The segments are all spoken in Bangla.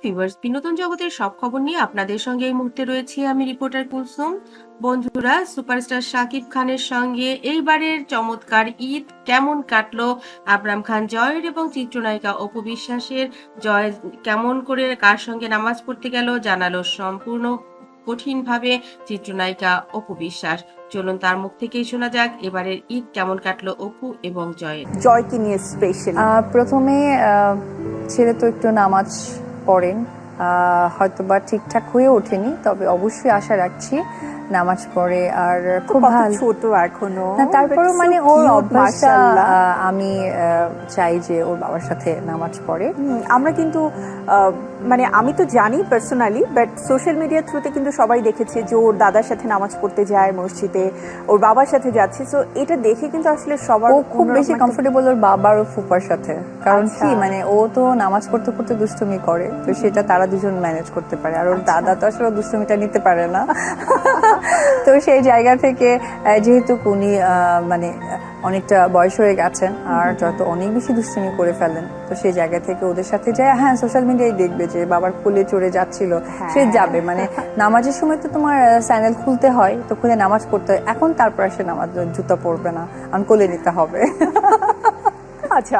ভিউয়ার্স, বিনোদন জগতের সব খবর নিয়ে আপনাদের সঙ্গে এই মুহূর্তে রয়েছি আমি রিপোর্টার কুলসুম। বন্ধুরা, সুপারস্টার শাকিব খানের সঙ্গে এইবারের চমৎকার ঈদ কেমন কাটলো? আবরাম খান জয়ের এবং চিত্রনায়িকা অপু বিশ্বাসের জয় কেমন করে কার সঙ্গে নামাজ পড়তে গেল জানালো সম্পূর্ণ কঠিনভাবে চিত্রনায়িকা অপু বিশ্বাস। চলুন তার মুখ থেকেই শোনা যাক এবারের ঈদ কেমন কাটলো অপু এবং জয়ের। জয়কে নিয়ে স্পেশাল প্রথমে ছেলে তো একটু নামাজ পড়েন, হয়তোবা ঠিকঠাক হয়ে ওঠেনি, তবে অবশ্যই আশা রাখছি নামাজ পড়ে। আর খুব ভালো, ছোট এখনো, না তারপরেও মানে ওর অভ্যাসটা আমি চাই যে ওর বাবার সাথে নামাজ পড়ে। আমরা কিন্তু মানে আমি তো জানি পার্সোনালি, বাট সোশ্যাল মিডিয়ার থ্রুতে কিন্তু সবাই দেখেছে যে ওর দাদার সাথে নামাজ পড়তে যায় মসজিদে, ওর বাবার সাথে যাচ্ছে। সো এটা দেখে কিন্তু আসলে সবার ও খুব বেশি কমফোর্টেবল ওর বাবার ও ফুপার সাথে, কারণ কি মানে ও তো নামাজ পড়তে পড়তে দুষ্টুমি করে, তো সেটা তারা দুজন ম্যানেজ করতে পারে। আর ওর দাদা তো আসলে দুষ্টুমিটা নিতে পারে না। তো সেই জায়গা থেকে যেহেতু উনি মানে অনেকটা বয়স হয়ে গেছেন আর যত অনেক বেশি দুষ্টুমি করে ফেলেন, তো সেই জায়গা থেকে ওদের সাথে যায়। হ্যাঁ, সোশ্যাল মিডিয়ায় দেখবে যে বাবার কোলে চড়ে যাচ্ছিল, সে যাবে মানে নামাজের সময় তো তোমার স্যান্ডেল খুলতে হয়, তো খুলে নামাজ পড়তে হয়। এখন তারপর সে নামাজ জুতা পরবে না, আমি কোলে নিতে হবে। আচ্ছা,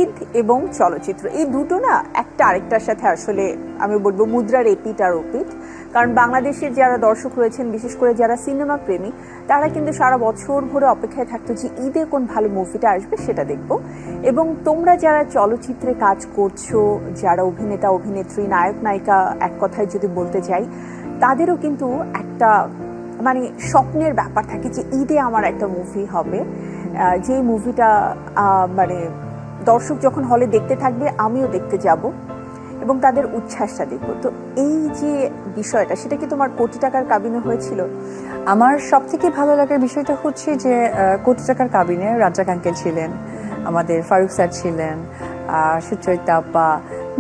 ঈদ এবং চলচ্চিত্র এই দুটো না একটা আরেকটার সাথে আসলে আমি বলবো মুদ্রার এপিট আর ওপিট। কারণ বাংলাদেশের যারা দর্শক রয়েছেন, বিশেষ করে যারা সিনেমা প্রেমী, তারা কিন্তু সারা বছর ভরে অপেক্ষায় থাকতো যে ঈদে কোন ভালো মুভিটা আসবে সেটা দেখবো। এবং তোমরা যারা চলচ্চিত্রে কাজ করছো, যারা অভিনেতা অভিনেত্রী, নায়ক নায়িকা, এক কথায় যদি বলতে চাই, তাদেরও কিন্তু একটা মানে স্বপ্নের ব্যাপার থাকে যে ঈদে আমার একটা মুভি হবে, যে মুভিটা মানে দর্শক যখন হলে দেখতে থাকবে আমিও দেখতে যাব এবং তাদের উচ্ছ্বাসটা দেখবো। তো এই যে বিষয়টা, সেটা কি তোমার কোটি টাকার কাবিনে হয়েছিল? আমার সব থেকে ভালো লাগার বিষয়টা হচ্ছে যে কোটি টাকার কাবিনে রাজ্জাক আঙ্কেল ছিলেন, আমাদের ফারুক স্যার ছিলেন, সুচরিতা আপা,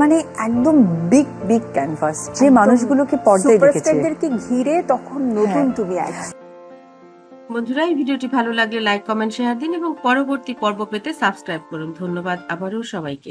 মানে একদম বিগ বিগ ক্যানভাস, যে মানুষগুলোকে পর্দায় দেখেছে, সুপারস্টারদেরকে ঘিরে তখন নতুন তুমি বন্ধুরা, এই ভিডিওটি ভালো লাগলে লাইক কমেন্ট শেয়ার দিন এবং পরবর্তী পর্ব পেতে সাবস্ক্রাইব করুন। ধন্যবাদ আবারও সবাইকে।